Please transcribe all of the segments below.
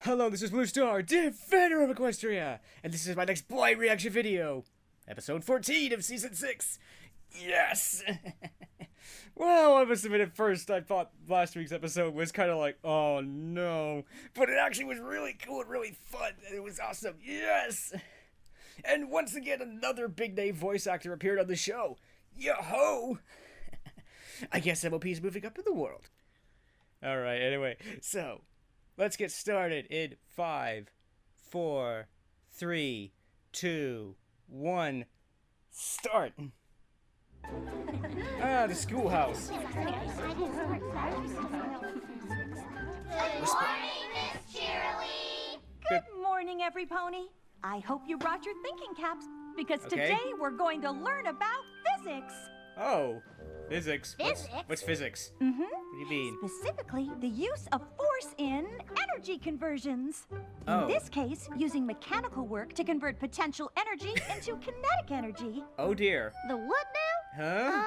Hello, this is Blue Star, Defender of Equestria, and this is my next blind reaction video. Episode 14 of Season 6. Yes! Well, I must admit at first I thought last week's episode was kind of like, oh no. But it actually was really cool and really fun, and it was awesome. Yes! And once again, another big name voice actor appeared on the show. Yo-ho! I guess MLP is moving up in the world. Alright, anyway, so let's get started in 5, 4, 3, 2, 1, start! The schoolhouse. Good morning, Miss Cheerilee. Good morning, every pony. I hope you brought your thinking caps, because today we're going to learn about physics. Oh, physics. Physics? What's physics? Mm-hmm. What do you mean? Specifically, the use of force in energy conversions. Oh. In this case, using mechanical work to convert potential energy into kinetic energy. Oh dear. The what now? Huh?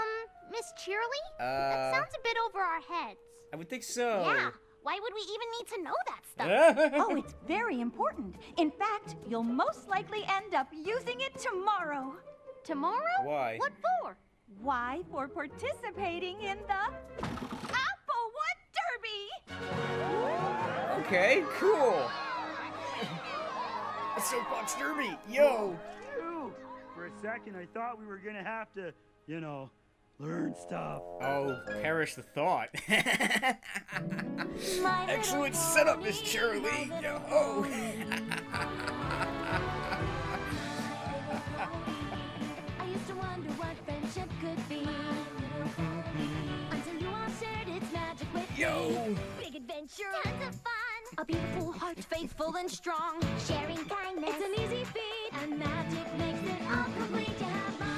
Miss Cheerilee? That sounds a bit over our heads. I would think so. Yeah. Why would we even need to know that stuff? Oh, it's very important. In fact, you'll most likely end up using it tomorrow. Tomorrow? Why? What for? Why? For participating in the Applewood Derby! Okay, cool. A soapbox derby, yo. Phew. For a second, I thought we were gonna have to, learn stuff. Oh, perish the thought. My Excellent little setup, pony, Miss Cheerilee. my Yo little ho. I used to wonder what friendship could be. Until you all shared its magic with Yo. me. Big adventure. Tons of fun. A beautiful heart, faithful and strong. Sharing kindness. It's an easy feat. And magic makes it all complete to have mine.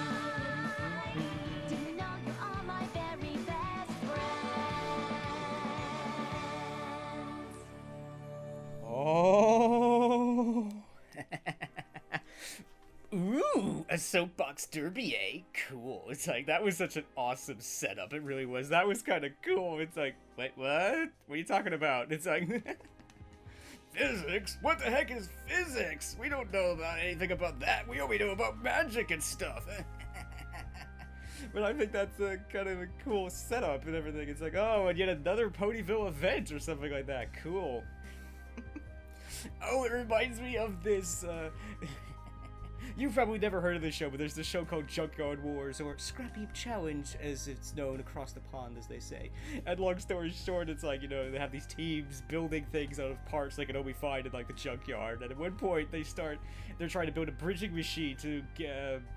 Do you know you're all my very best friends? Oh. Ooh, a soapbox derby, eh? Cool. It's like, that was such an awesome setup. It really was. That was kind of cool. It's like, wait, what? What are you talking about? It's like, physics? What the heck is physics? We don't know about anything about that. We only know about magic and stuff. But I think that's a kind of a cool setup and everything. It's like, oh, and yet another Ponyville event or something like that. Cool. Oh, it reminds me of this, You've probably never heard of this show, but there's this show called Junkyard Wars, or Scrap Heap Challenge, as it's known across the pond, as they say. And long story short, it's like, they have these teams building things out of parts they can only find in, like, the junkyard. And at one point, they're trying to build a bridging machine to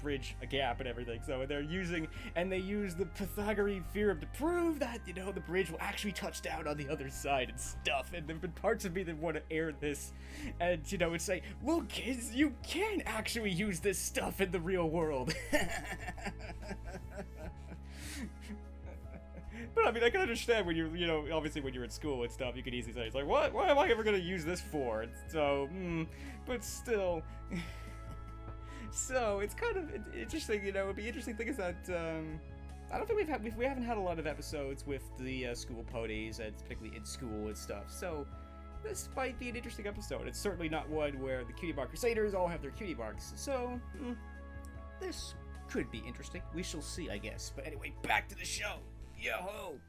bridge a gap and everything. So they use the Pythagorean theorem to prove that, the bridge will actually touch down on the other side and stuff. And there've been parts of me that want to air this. And, it's like, look, kids, you can actually use this stuff in the real world. But I mean, I can understand when you're, obviously when you're in school and stuff, you can easily say, it's like, what am I ever gonna use this for? And so, but still. So, it's kind of interesting, it'd be interesting thing is that, I don't think we haven't had a lot of episodes with the school ponies, and particularly in school and stuff, so this might be an interesting episode. It's certainly not one where the Cutie Mark Crusaders all have their cutie marks, so this could be interesting. We shall see, I guess. But anyway, back to the show. Yo-ho!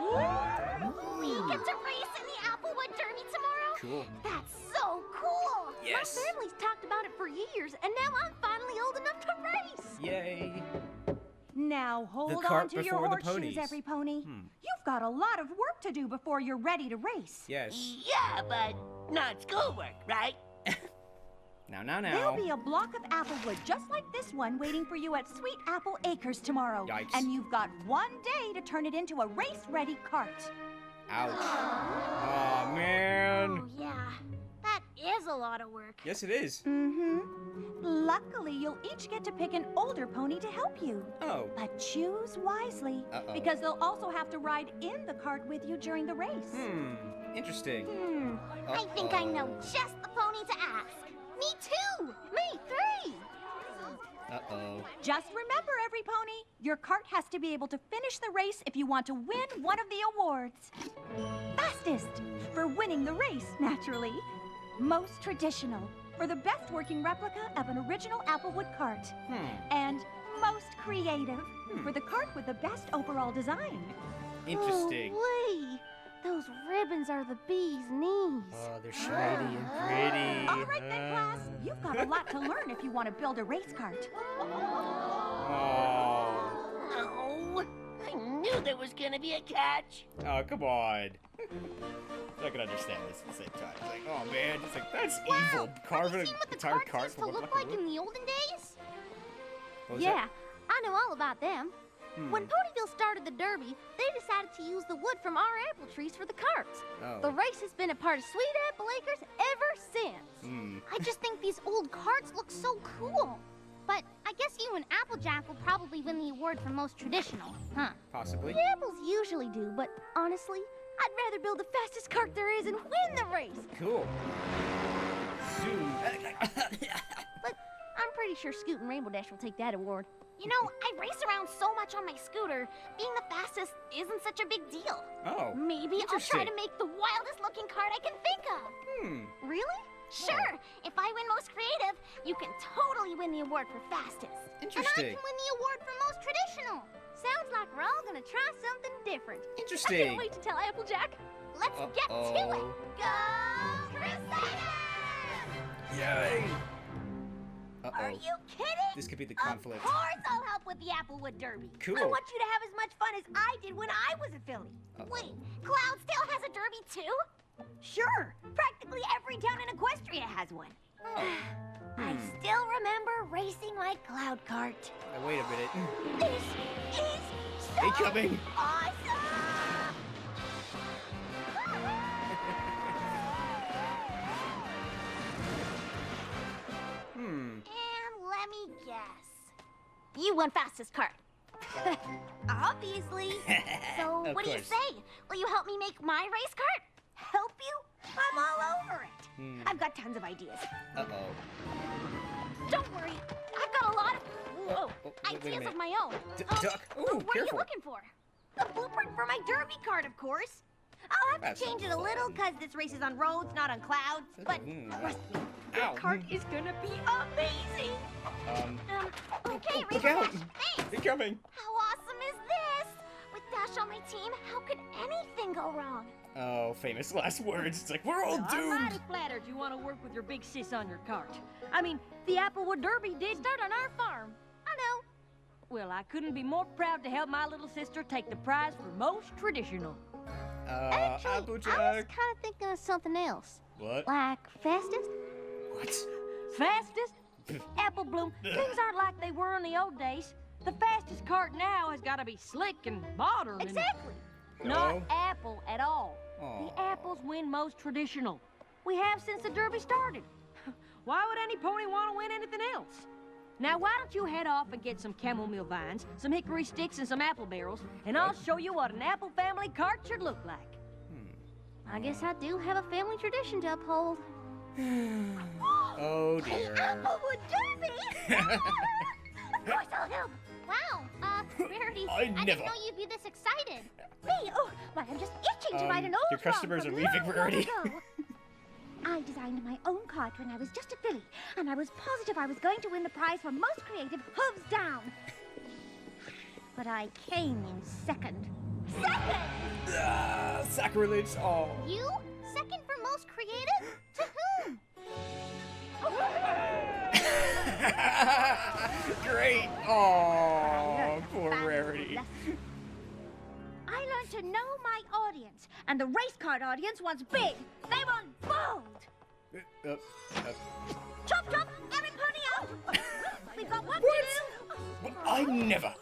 We get to race in the Applewood Derby tomorrow? Cool. That's so cool! Yes. My family's talked about it for years, and now I'm finally old enough to race! Yay! Now hold on cart to your before the horseshoes, ponies. every pony. You've got a lot of work to do before you're ready to race. Yes. Yeah, but not schoolwork, right? Now. There'll be a block of applewood just like this one waiting for you at Sweet Apple Acres tomorrow. Yikes. And you've got one day to turn it into a race-ready cart. Ouch. Aw, man. Oh, yeah. That is a lot of work. Yes, it is. Luckily, you'll each get to pick an older pony to help you. Oh. But choose wisely, Uh-oh. because they'll also have to ride in the cart with you during the race. Interesting. I think I know just the pony to ask. Me too! Me three! Uh-oh. Just remember, every pony, your cart has to be able to finish the race if you want to win one of the awards. Fastest, win the race, naturally. Most traditional, for the best working replica of an original Applewood cart. And most creative, for the cart with the best overall design. Interesting. Oh, wait. Those ribbons are the bee's knees. Oh, they're shiny and pretty. All right then, class. You've got a lot to learn if you want to build a race cart. Oh. Oh, I knew there was gonna be a catch. Oh, come on. I can understand this at the same time. It's like, oh man, it's like, that's evil. Carving Have you seen what an the entire carts cart used from to a look block of like in wood. the olden days? What was Yeah, I know all about them. Hmm. When Ponyville started the Derby, they decided to use the wood from our apple trees for the carts. Oh. The race has been a part of Sweet Apple Acres ever since. I just think these old carts look so cool. But I guess you and Applejack will probably win the award for most traditional, huh? Possibly. The apples usually do, but honestly, I'd rather build the fastest cart there is and win the race. Cool. Zoom. But I'm pretty sure Scoot and Rainbow Dash will take that award. You know, I race around so much on my scooter, being the fastest isn't such a big deal. Oh. Maybe I'll try Interesting. to make the wildest looking cart I can think of. Really? Sure. If I win most creative, you can totally win the award for fastest. Interesting. And I can win the award for most traditional. Sounds like we're all gonna try something different. I Interesting. can't wait to tell Applejack. Let's get to it. Go Crusaders! Yay. Are you kidding? This could be the conflict. Of course I'll help with the Applewood Derby. Cool. I want you to have as much fun as I did when I was a filly. Wait, Cloudsdale has a derby too? Sure, practically every town in Equestria has one. I still remember racing my cloud cart. Now, wait a minute. This is so Incoming. awesome! And let me guess. You won fastest cart. Obviously. So Of what do you course. say? Will you help me make my race cart? Help you? I'm all over it. I've got tons of ideas. Don't worry. I've got a lot of wait a ideas minute. of my own. Duck. Ooh, What are careful. you looking for? The blueprint for my derby cart, of course. I'll have That's to change it a fun. little because this race is on roads, not on clouds. But trust me, Ow. the cart is gonna be amazing. Okay, Look Rainbow out. Dash, thanks. Incoming. How awesome is this? With Dash on my team, how could anything go wrong? Oh, famous last words. It's like, we're all I'm doomed. mighty flattered you want to work with your big sis on your cart. I mean, the Applewood Derby did Start on our farm. I know. well. I couldn't be more proud to help my little sister take the prize for most traditional. Actually, I was Applejack. kind of thinking of something else. What? Like fastest? What? Fastest? Apple Bloom, things aren't like they were in the old days. The fastest cart now has got to be slick and modern. Exactly. Not No. apple at all. Aw. The apples win most traditional. We have since the Derby started. Why would any pony want to win anything else? Now, why don't you head off and get some chamomile vines, some hickory sticks, and some apple barrels, and I'll show you what an apple family cart should look like. I guess I do have a family tradition to uphold. Oh dear. Applewood Derby! Of course I'll help. Wow, Rarity, I I didn't never. know you'd be this excited. Me? Oh, why, I'm just itching to ride an old your customers one are from leaving, long, Rarity. long ago. I designed my own cart when I was just a filly, and I was positive I was going to win the prize for most creative, hooves down. But I came in second. Second! Sacrilege. Oh. You? Second for most creative? To whom? Great. Oh, poor Rarity. I learned to know my audience, and the race cart audience wants big. They want bold. Chop, chop, every pony out. We've got work to do. I never.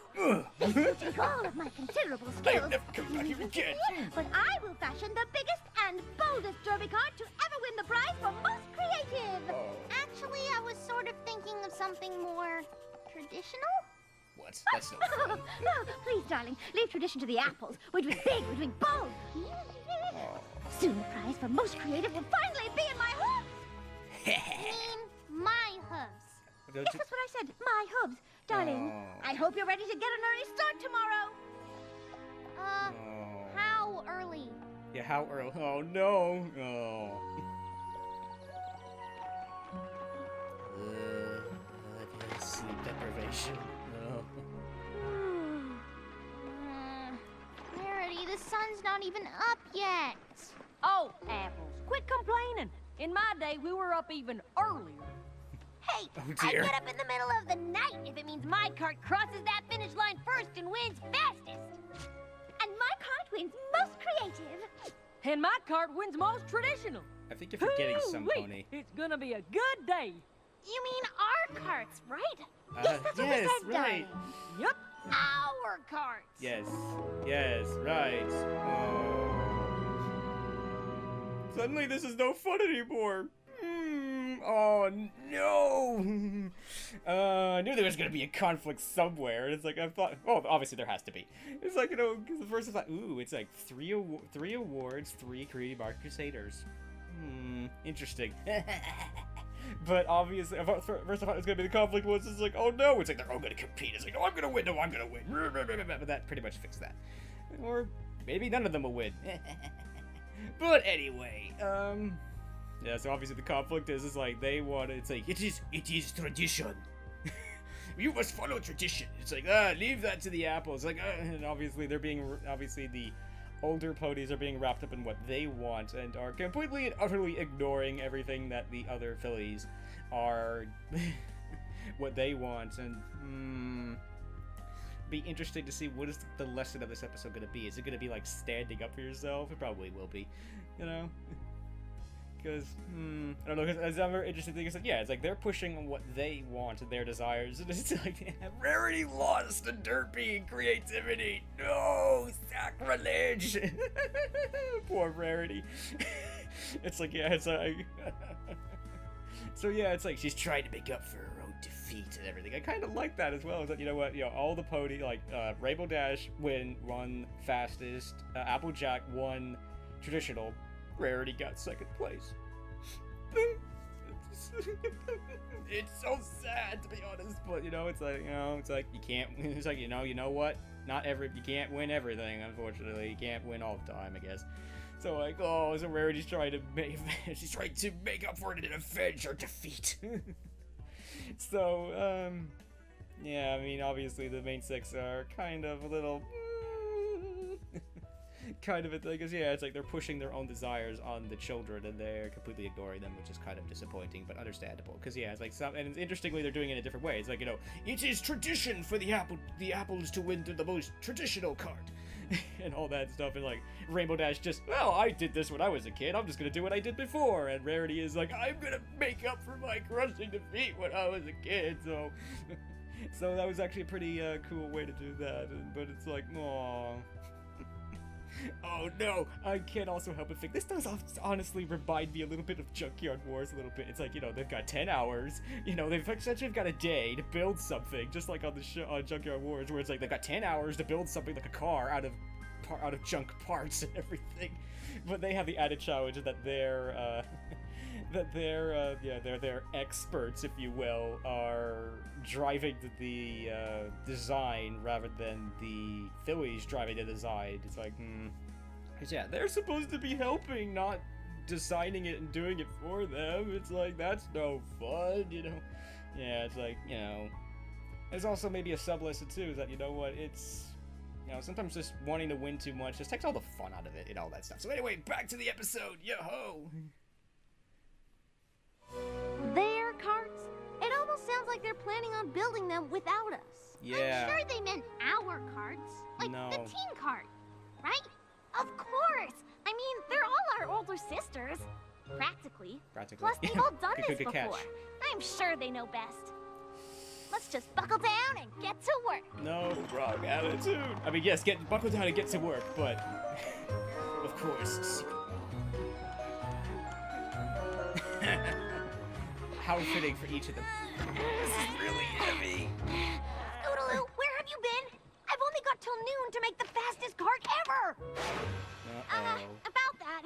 Take all of my considerable I'll skills. never come back here again. But I will fashion the biggest and boldest derby cart to ever win the prize for most creative. Oh. Actually, I was sort of thinking of something more traditional. What? That's no fun. No, please, darling, leave tradition to the apples. We're doing big, we're doing bold. Soon the prize for most creative will finally be in my hooves. My hooves. Don't Yes, you- that's what I said. My hooves. Darling, Oh. I hope you're ready to get an early start tomorrow. Oh. How early? Yeah, how early? Oh no! Oh. Sleep deprivation. No. Rarity, the sun's not even up yet. Oh, Apples, quit complaining. In my day, we were up even earlier. Hey, Oh, I dear. get up in the middle of the night if it means my cart crosses that finish line first and wins fastest. And my cart wins most creative. And my cart wins most traditional. I think you're forgetting some, Hoo-wee, Pony. It's gonna be a good day. You mean our carts, right? Yes, that's what yes, we said, right. darling. Yep. Our carts. Yes. Yes, right. Oh. Suddenly this is no fun anymore. Oh no! I knew there was gonna be a conflict somewhere, and it's like I thought. Oh, obviously there has to be. It's like, you know, because at first I thought, ooh, it's like three awards, 3 Creative Art Crusaders. Interesting. But obviously, first I thought it was gonna be the conflict was. It's like, oh no! It's like they're all gonna compete. It's like, no, I'm gonna win. No, I'm gonna win. But that pretty much fixed that. Or maybe none of them will win. But anyway, yeah, so obviously the conflict is like they want it's like it is tradition. You must follow tradition. It's like leave that to the apples. Like and obviously the older ponies are being wrapped up in what they want and are completely and utterly ignoring everything that the other fillies are what they want. And be interesting to see what is the lesson of this episode going to be. Is it going to be like standing up for yourself? It probably will be, you know. Because, I don't know, because another interesting thing is that, yeah, it's like they're pushing on what they want, their desires, and it's like, Rarity lost the derpy and creativity. No, sacrilege. Poor Rarity. It's like, yeah, it's like, so yeah, it's like she's trying to make up for her own defeat and everything. I kind of like that as well. Is that, you know what, you know, all the pony, like, Rainbow Dash won fastest, Applejack won traditional. Rarity got second place. It's so sad, to be honest, but you know, it's like, you know, it's like you can't. It's like, you know what? You can't win everything. Unfortunately, you can't win all the time, I guess. So like, oh, so Rarity's trying to make up for it and avenge her defeat. So, yeah, I mean, obviously the main 6 are kind of a little. Kind of a thing, because yeah, it's like they're pushing their own desires on the children and they're completely ignoring them, which is kind of disappointing but understandable. Because yeah, it's like and interestingly, they're doing it in a different way. It's like, you know, it is tradition for the apples to win the most traditional card, and all that stuff. And like Rainbow Dash just, well, I did this when I was a kid. I'm just gonna do what I did before. And Rarity is like, I'm gonna make up for my crushing defeat when I was a kid. So, so that was actually a pretty cool way to do that. But it's like, aww. Oh no, I can't also help but think this does honestly remind me a little bit of Junkyard Wars a little bit. It's like, you know, they've got 10 hours, you know, they've essentially got a day to build something, just like on the show, on Junkyard Wars, where it's like they've got 10 hours to build something like a car out of junk parts and everything. But they have the added challenge that they're they're experts, if you will, are driving the design rather than the fillies driving the design. It's like, because yeah, they're supposed to be helping, not designing it and doing it for them. It's like, that's no fun, you know. Yeah, it's like, you know, there's also maybe a sub lesson too, is that, you know what, it's, you know, sometimes just wanting to win too much just takes all the fun out of it and all that stuff. So anyway, back to the episode. Yo-ho! Their carts? It almost sounds like they're planning on building them without us. Yeah. I'm sure they meant our carts. Like No. the teen cart, right? Of course. I mean, they're all our older sisters. Practically. Plus, they've all done this Good before. catch. I'm sure they know best. Let's just buckle down and get to work. No, wrong attitude. I mean, yes, buckle down and get to work, but of course. How fitting for each of them. This is really heavy. Oodaloo, where have you been? I've only got till noon to make the fastest cart ever. About that,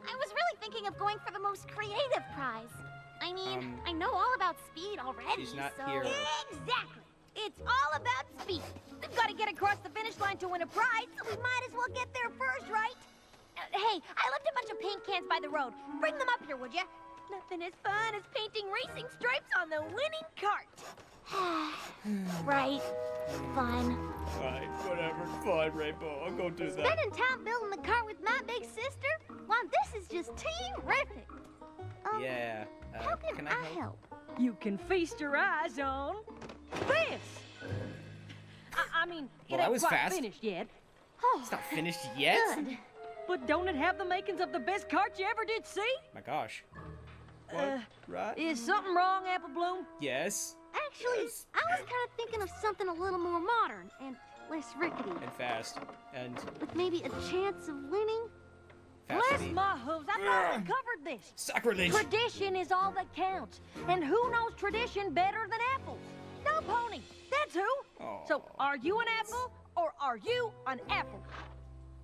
I was really thinking of going for the most creative prize. I mean, I know all about speed already, She's not so... here. Exactly. It's all about speed. We've got to get across the finish line to win a prize, so we might as well get there first, right? Hey, I left a bunch of paint cans by the road. Bring them up here, would you? Nothing as fun as painting racing stripes on the winning cart. Right. Fine. Alright, whatever. Fine, Rainbow. I'll go do that. Spending time building the cart with my big sister? Well, this is just terrific. Yeah. How can I help? You can feast your eyes on this. I mean, Well, it that ain't was quite fast. finished yet. Oh, It's not finished yet? good. But don't it have the makings of the best cart you ever did see? My gosh. What? Right? Is something wrong, Apple Bloom? Yes. Actually, I was kind of thinking of something a little more modern and less rickety, And fast. And with maybe a chance of winning. Bless fastity. my hooves, I thought we covered this. Sacrilege. Tradition is all that counts. And who knows tradition better than apples? No, Pony, that's who. Oh. So, are you an apple or are you an apple?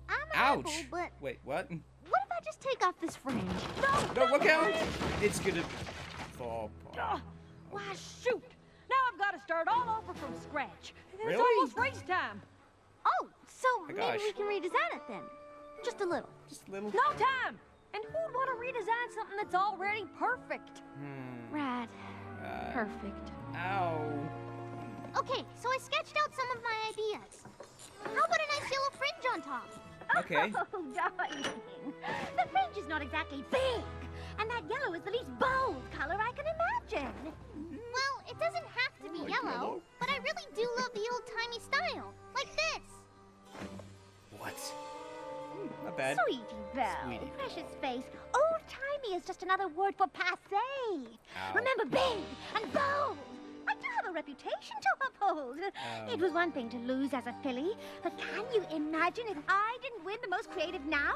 I'm an Ouch. apple, but Wait, what? what if I just take off this fringe? No, look out! It's gonna fall apart. Oh, why, shoot. Now I've got to start all over from scratch. It's Really? almost race time. Oh, so My maybe gosh. we can redesign it then. Just a little. Just a little. No time. And who'd want to redesign something that's already perfect? Right. Right. Perfect. Ow. Okay, so I sketched out some of my ideas. How about a nice yellow fringe on top? Okay. Oh, darling. The fringe is not exactly big, and that yellow is the least bold color I can imagine. Well, it doesn't have to be Like yellow, yellow? but I really do love the old-timey style, like this. What? Not bad. Sweetie Belle, Sweetie precious face. Old-timey is just another word for passé. Ow. Remember, big and bold. I do have a reputation to uphold. Oh. It was one thing to lose as a filly, but can you imagine if I didn't win the most creative now?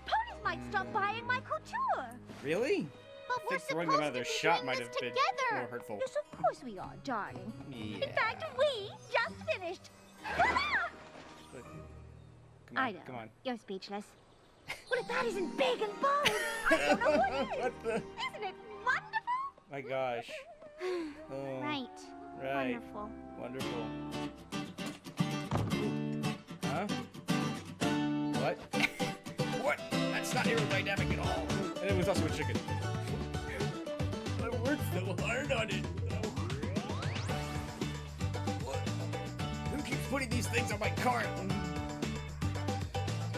Ponies might stop buying my couture. Really? But I we're think throwing supposed them out of to their be shot doing might this have been together. more hurtful. Yes, of course we are, darling. Yeah. In fact, we just finished. But- Come on, I know. come on. You're speechless. Well, if that isn't big and bold, I don't know what is. What the? Isn't it wonderful? My gosh. Oh, Right. right. Wonderful. Wonderful. Huh? What? What? That's not aerodynamic at all. And it was also a chicken. I worked so hard on it. What? Who keeps putting these things on my cart?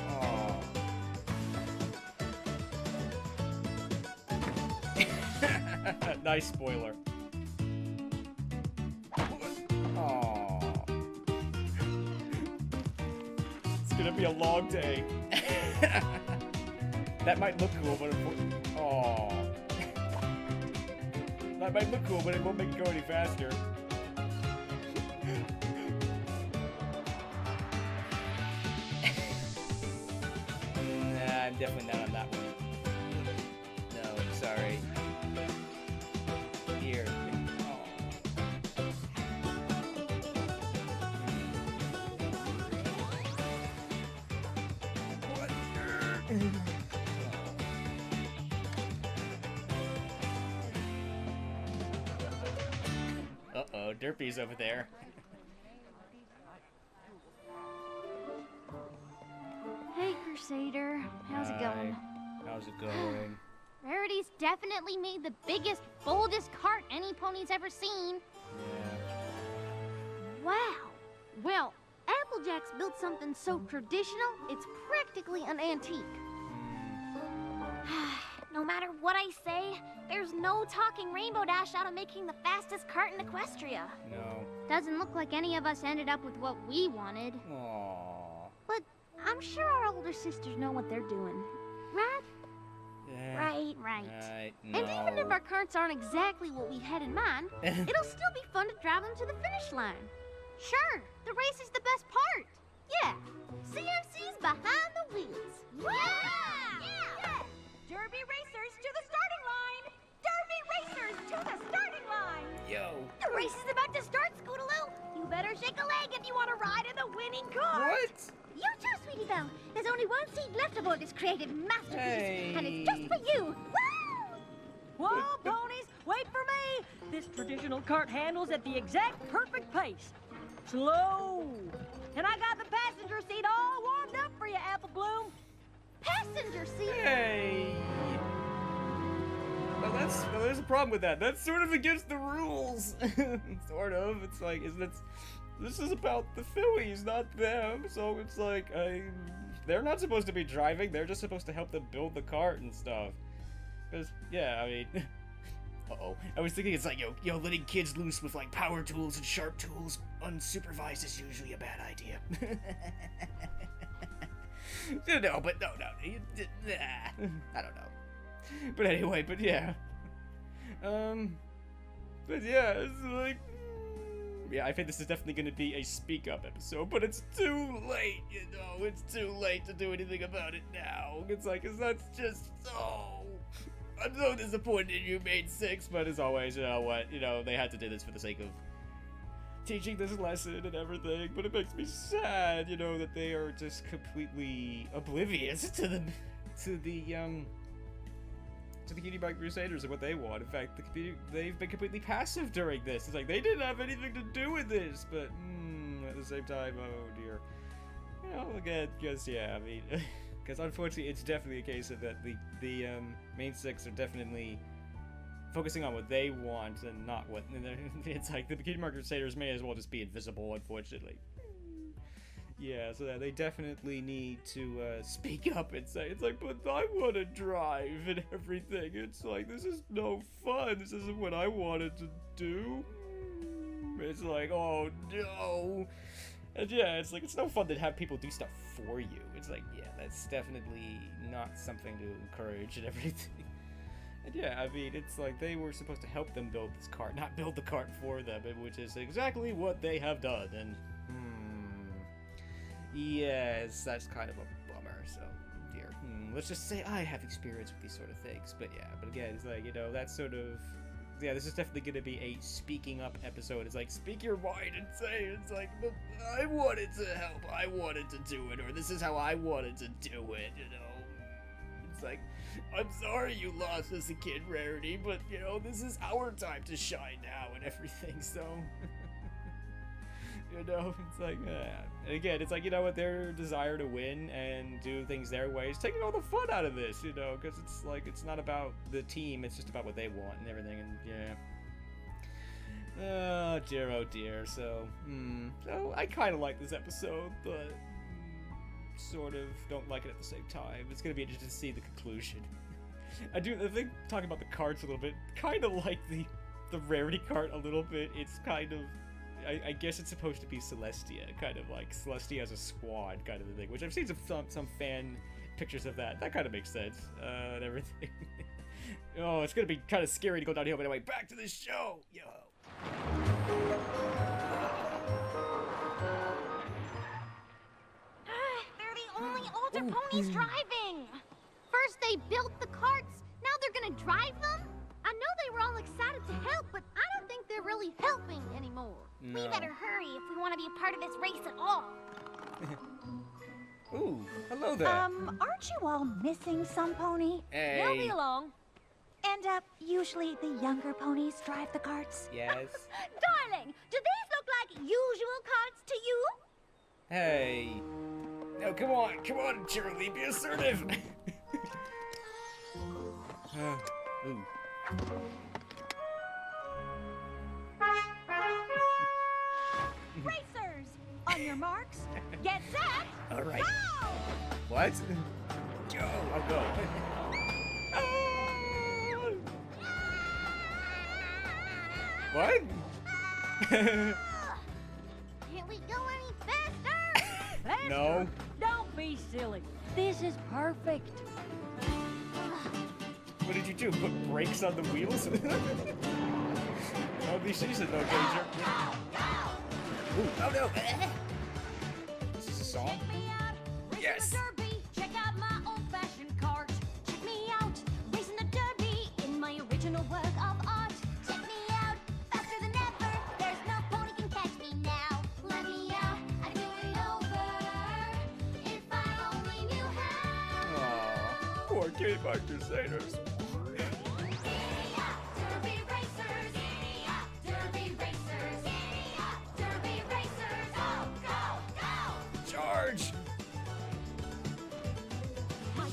Oh. Nice spoiler. Oh. It's gonna be a long day. That might look cool, but oh. That might look cool, but it won't make it go any faster. Nah, I'm definitely not on that one. No, I'm sorry. Here. Oh. What? Uh-oh, Derpy's over there. Hey, Crusader. How's it going? Hi. How's it going? Rarity's definitely made the biggest, boldest cart any pony's ever seen. Yeah. Wow. Well, Applejack's built something so traditional, it's practically an antique. No matter what I say, there's no talking Rainbow Dash out of making the fastest cart in Equestria. No. Doesn't look like any of us ended up with what we wanted. Aww. But I'm sure our older sisters know what they're doing. Right? Yeah. Right. Right. And even if No. our carts aren't exactly what we had in mind, it'll still be fun to drive them to the finish line. Sure, the race is the best part. Yeah, CMC's behind the wheels. Yeah! Derby racers to the starting line! Derby racers to the starting line! Yo. The race is about to start, Scootaloo. You better shake a leg if you want to ride in the winning car. What? You too, Sweetie Belle. There's only one seat left aboard this creative masterpiece, and it's just Hey. for you. Woo! Whoa, ponies, wait for me! This traditional cart handles at the exact perfect pace. Slow. And I got the passenger seat all warmed up for you, Apple Bloom. passenger seat. Hey. Well, there's a problem with that. That's sort of against the rules. Sort of. It's like, this is about the Phillies, not them. So it's like, they're not supposed to be driving. They're just supposed to help them build the cart and stuff. Because, yeah, I mean, uh-oh. I was thinking it's like, yo, letting kids loose with like power tools and sharp tools unsupervised is usually a bad idea. No, but no. I don't know. But anyway, but yeah. But yeah, it's like, yeah, I think this is definitely going to be a speak up episode, but it's too late, you know, it's too late to do anything about it now. It's like, that's just, I'm so disappointed you made 6, but as always, you know what, they had to do this for the sake of teaching this lesson and everything, but it makes me sad, that they are just completely oblivious to the Cutie Mark Crusaders and what they want. In fact, they've been completely passive during this. It's like, they didn't have anything to do with this, but, at the same time, oh dear. Again, because, yeah, I mean, because unfortunately, it's definitely a case of that the main 6 are definitely focusing on what they want and not what, it's like, the Cutie Mark Crusaders may as well just be invisible, unfortunately. Yeah, so they definitely need to speak up and say, it's like, but I want to drive and everything. It's like, this is no fun. This isn't what I wanted to do. It's like, oh no. And yeah, it's like, it's no fun to have people do stuff for you. It's like, yeah, that's definitely not something to encourage and everything. And yeah, I mean, it's like, they were supposed to help them build this cart, not build the cart for them, which is exactly what they have done. And yes, that's kind of a bummer, so, dear. Let's just say I have experience with these sort of things, but yeah, but again, it's like, that's sort of, yeah, this is definitely going to be a speaking up episode. It's like, speak your mind and say, it's like, but I wanted to help, I wanted to do it, or this is how I wanted to do it, It's like, I'm sorry you lost as a kid, Rarity, but, this is our time to shine now and everything, so... it's like, and again, it's like, what, their desire to win and do things their way is taking all the fun out of this, because it's like, it's not about the team, it's just about what they want and everything, and yeah. Oh dear, so, so I kind of like this episode, but sort of don't like it at the same time. It's gonna be interesting to see the conclusion. I think, talking about the cards a little bit, kind of like the Rarity cart a little bit. It's kind of, I guess it's supposed to be Celestia, kind of like Celestia as a squad kind of a thing, which I've seen some fan pictures of that. That kind of makes sense, and everything. Oh, it's gonna be kind of scary to go down here, but anyway, back to the show, yo. They're the only older ponies driving. First they built the carts, now they're gonna drive them? I know they were all excited to help, but I don't think they're really helping anymore. No. We better hurry if we want to be a part of this race at all. Ooh, hello there. Aren't you all missing some pony? Hey. They'll be along. And, usually the younger ponies drive the carts? Yes. Darling, do these look like usual carts to you? Hey. No, come on, Cheryl, be assertive. Ooh. Racers, on your marks, get set, All right. go! What? Go. I'll go. What? Can't we go any faster? Faster. No. Don't be silly. This is perfect. What did you do? Put brakes on the wheels? Oh, these things are no danger. Ooh, oh no! Is this a song? Check me out, racing Yes. the derby. Check out my old-fashioned cart. Check me out, racing the derby in my original work of art. Check me out, faster than ever. There's no pony can catch me now. Let me out, I'd do it over if I only knew how. Aw, poor Cutie Mark Crusaders. Derby racers, derby racers, derby racers, go, go, go! Charge! My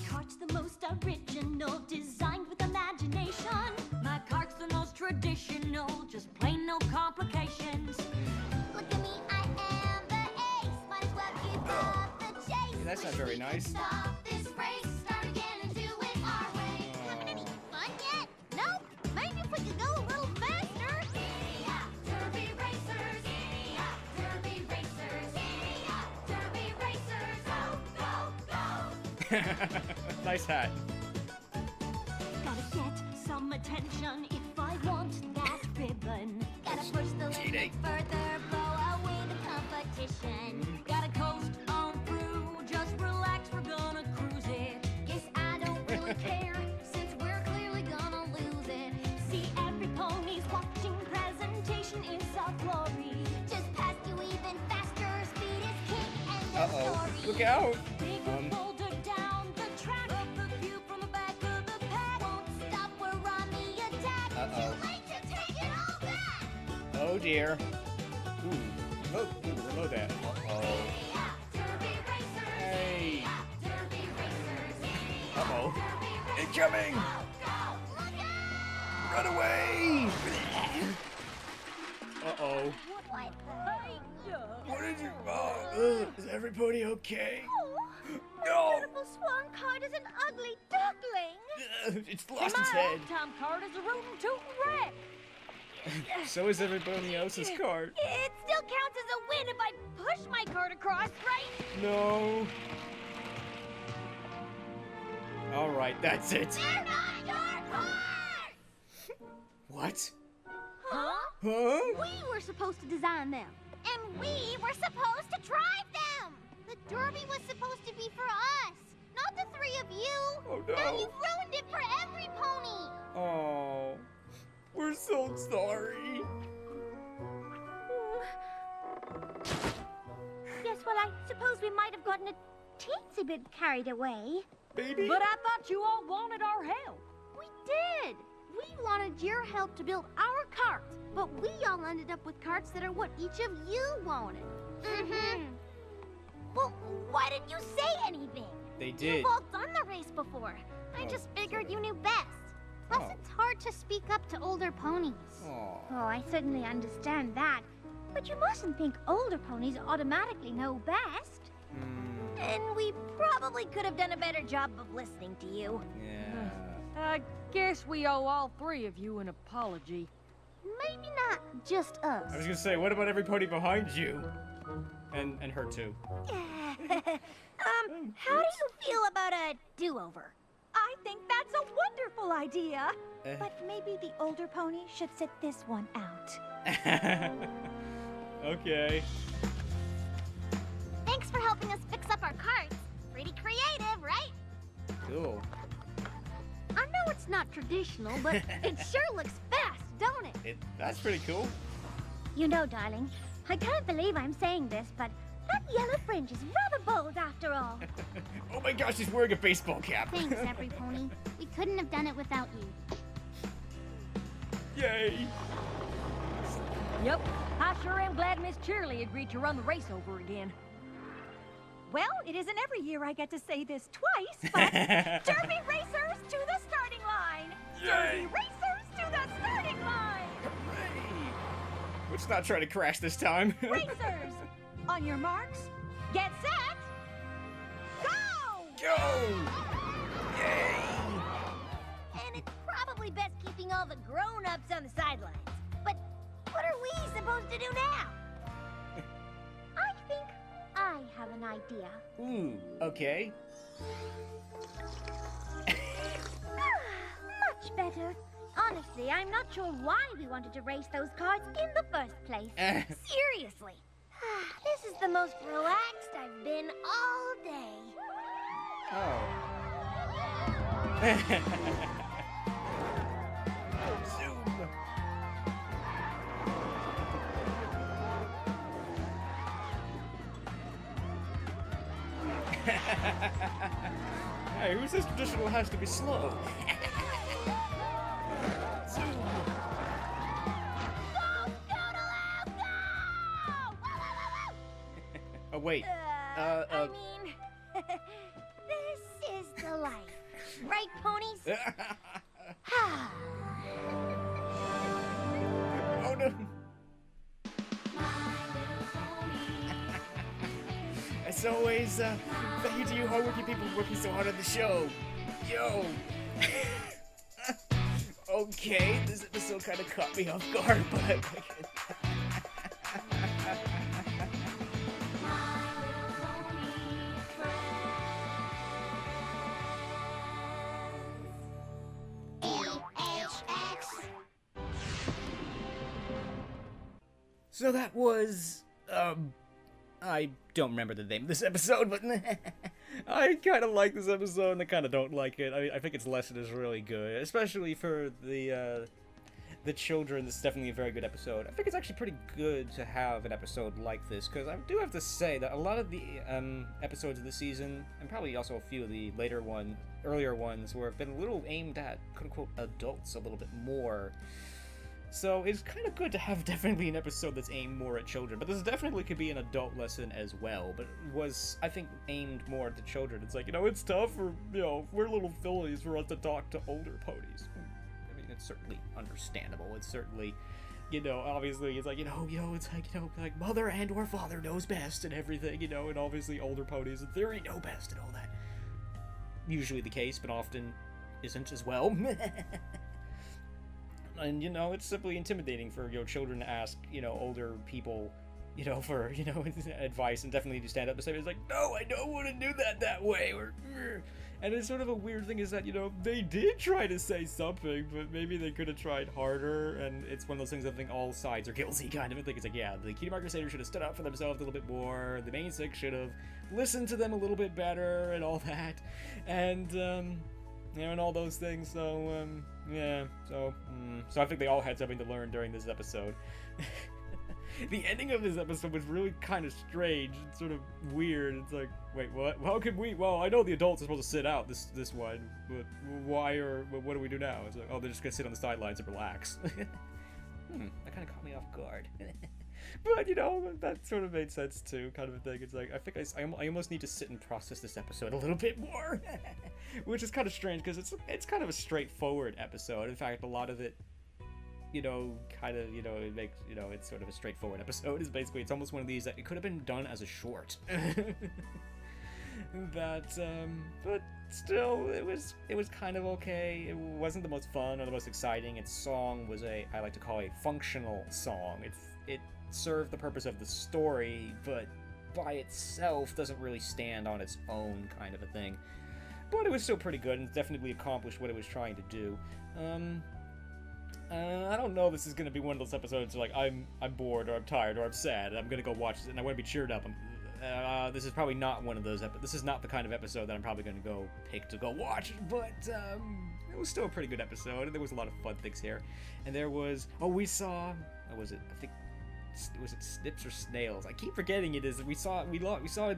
no complications. Look at me, I am the ace. Might as well keep up the chase. Yeah, that's not very nice. Stop this race, start again and do it our way. Having any fun yet? Nope. Maybe if we could go a little faster. Giddy up, Derby racers. Giddy up, Derby racers. Giddy up, Derby racers. Go, go, go. Nice hat. Gotta get some attention if I want that ribbon. Gotta push the limit Cheating. further, blow away the competition. Gotta coast on through, just relax, we're gonna cruise it. Guess I don't really care, since we're clearly gonna lose it. See every pony's watching presentation in soft glory. Just past you even faster, speed is king and the Uh-oh. story. Look out. Bigger boulder down the track. Up the view from the back of the pack. Won't stop, we're on the attack. Uh-oh. Too late to take it all back. Oh dear. Ooh. Reload that. Uh-oh. Yeah, Derby racers. Hey. Yeah, Derby racers. Uh-oh. Derby racers. Incoming! Go, go, look out! Run away! Uh-oh. What the? What did you... Oh, is every pony okay? No! Beautiful swan card is an ugly duckling. It's lost its My head. old-time card is a rootin' tootin' wreck. So is every pony else's card. It still counts as a win if I push my card across, right? No. Alright, that's it. They're not your cards! What? Huh? Huh? We were supposed to design them. And we were supposed to drive them! The Derby was supposed to be for us, not the three of you! Oh Now no. you've ruined it for every pony! Oh. We're so sorry. Yes, well, I suppose we might have gotten a teensy bit carried away. Baby. But I thought you all wanted our help. We did. We wanted your help to build our carts, but we all ended up with carts that are what each of you wanted. Mm-hmm. Well, why didn't you say anything? They did. You've all done the race before. I Oh, just figured you knew best. Plus, Oh. it's hard to speak up to older ponies. Aw. Oh, I certainly understand that. But you mustn't think older ponies automatically know best. Hmm. And we probably could have done a better job of listening to you. Yeah. I guess we owe all three of you an apology. Maybe not just us. I was gonna say, what about every pony behind you? And her too. How do you feel about a do-over? I think that's a wonderful idea. But maybe the older pony should sit this one out. Okay. Thanks for helping us fix up our carts. Pretty creative, right? Cool. I know it's not traditional, but it sure looks fast, don't it? That's pretty cool. You know, darling, I can't believe I'm saying this, but that yellow fringe is rather bold after all. Oh my gosh, he's wearing a baseball cap. Thanks, every pony. We couldn't have done it without you. Yay. Yep, I sure am glad Miss Cheerily agreed to run the race over again. Well, it isn't every year I get to say this twice, but Derby racers to the starting line! Derby Yay. racers to the starting line! Hooray. Let's not try to crash this time. Racers, on your marks, get set, go! Go! Yay! And it's probably best keeping all the grown-ups on the sidelines. But what are we supposed to do now? I think I have an idea. Ooh, okay. Much better. Honestly, I'm not sure why we wanted to race those cards in the first place. Seriously. This is the most relaxed I've been all day. Oh. Zoom. Hey, who says traditional has to be slow? Zoom. Oh wait. I mean, this is the life. Right, ponies? Oh no. guys. Thank you to you hardworking people working so hard on the show. Yo. Okay, this episode kind of caught me off guard, but so that was, I don't remember the name of this episode, but I kind of like this episode and I kind of don't like it. I think its lesson is really good, especially for the children. This is definitely a very good episode. I think it's actually pretty good to have an episode like this, because I do have to say that a lot of the episodes of the season, and probably also a few of the earlier ones, have been a little aimed at, quote-unquote, adults a little bit more. So it's kind of good to have definitely an episode that's aimed more at children, but this definitely could be an adult lesson as well, but it was, I think, aimed more at the children. It's like, it's tough for, we're little fillies for us to talk to older ponies. I mean, it's certainly understandable. It's certainly, obviously, it's like, it's like mother and or father knows best and everything, and obviously older ponies in theory know best and all that. Usually the case, but often isn't as well. And, it's simply intimidating for, children to ask, older people, for, advice, and definitely to stand up and say, it's like, no, I don't want to do that way, or, and it's sort of a weird thing is that, they did try to say something, but maybe they could have tried harder, and it's one of those things I think all sides are guilty, kind of. I think it's like, yeah, the Cutie Mark Crusaders should have stood up for themselves a little bit more, the main six should have listened to them a little bit better, and all that, and, and all those things, so, yeah, so I think they all had something to learn during this episode. The ending of this episode was really kind of strange and sort of weird. It's like, wait, what? How could we? Well, I know the adults are supposed to sit out this one, but why or what do we do now? It's like, oh, they're just gonna sit on the sidelines and relax. That kind of caught me off guard. But, that sort of made sense too, kind of a thing. It's like, I think I almost need to sit and process this episode a little bit more. Which is kind of strange, because it's kind of a straightforward episode. In fact, a lot of it, kind of, it makes, it's sort of a straightforward episode. It's basically, it's almost one of these that it could have been done as a short. But still, it was kind of okay. It wasn't the most fun or the most exciting. Its song was I like to call a functional song. It served the purpose of the story, but by itself doesn't really stand on its own, kind of a thing. But it was still pretty good and definitely accomplished what it was trying to do. I don't know if this is going to be one of those episodes like I'm bored or I'm tired or I'm sad and I'm going to go watch this and I want to be cheered up. This is probably not one of those this is not the kind of episode that I'm probably going to go pick to go watch, but it was still a pretty good episode, and there was a lot of fun things here. And there was, we saw, what was it? I think, was it Snips or Snails? I keep forgetting it is. We saw at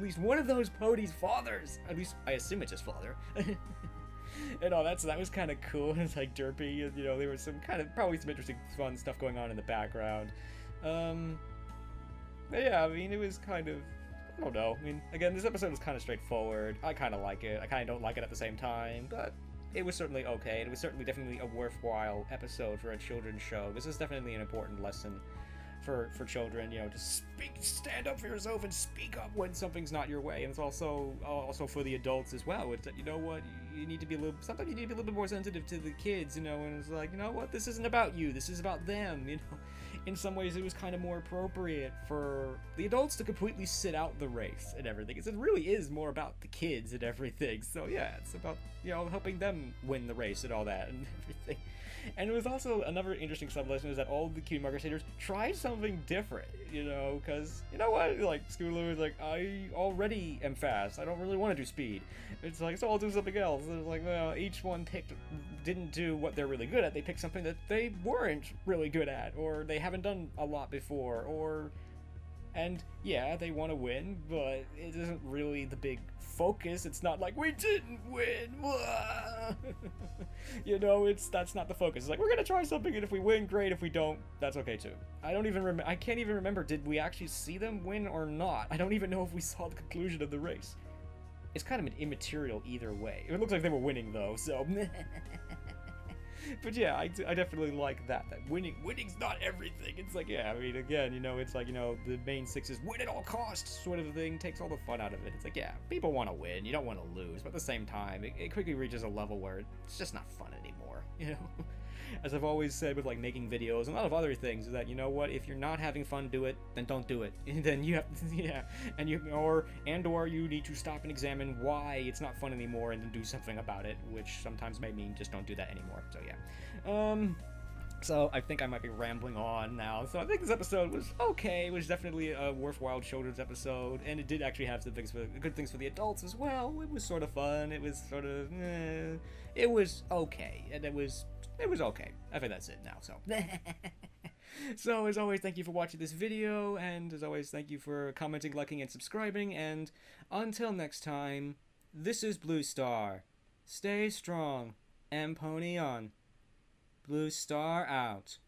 least one of those ponies' fathers. At least I assume it's his father. And all that, so that was kind of cool. It's like derpy, and there was some probably some interesting fun stuff going on in the background. But yeah, I mean, it was kind of, I don't know. I mean, again, this episode was kind of straightforward. I kind of like it. I kind of don't like it at the same time, but it was certainly okay. It was definitely a worthwhile episode for a children's show. This is definitely an important lesson for children, to stand up for yourself and speak up when something's not your way. And it's also for the adults as well. It's that, you need to be sometimes you need to be a little bit more sensitive to the kids, and it's like, this isn't about you, this is about them, In some ways, it was kind of more appropriate for the adults to completely sit out the race and everything. It really is more about the kids and everything. So yeah, it's about, helping them win the race and all that and everything. And it was also another interesting sub-lesson is that all the Cutie Mark Crusaders tried something different, because, what, like, Scootaloo is like, I already am fast, I don't really want to do speed. It's like, so I'll do something else. It's like, well, each one didn't do what they're really good at, they picked something that they weren't really good at, or they haven't done a lot before, and yeah, they want to win, but it isn't really the big focus. It's not like, we didn't win, that's not the focus. It's like, we're gonna try something, and if we win, great. If we don't, that's okay too. I can't even remember, did we actually see them win or not? I don't even know if we saw the conclusion of the race. It's kind of an immaterial either way. It looks like they were winning though, so But yeah, I definitely like that winning's not everything. It's like, yeah, I mean, again, you know, it's like, you know, the main six is win at all costs sort of thing, takes all the fun out of it. It's like, yeah, people want to win, you don't want to lose, but at the same time, it quickly reaches a level where it's just not fun anymore, you know? As I've always said with like making videos and a lot of other things, is that, you know what, if you're not having fun do it, then don't do it. And then you have to, yeah, and or you need to stop and examine why it's not fun anymore and then do something about it, which sometimes may mean just don't do that anymore. So yeah. So I think I might be rambling on now. So I think this episode was okay. It was definitely a worthwhile children's episode, and it did actually have some good things for the adults as well. It was sort of fun. It was sort of, it was okay, and it was okay. I think that's it now. So, so as always, thank you for watching this video, and as always, thank you for commenting, liking, and subscribing. And until next time, this is Blue Star. Stay strong and pony on. Blue Star out.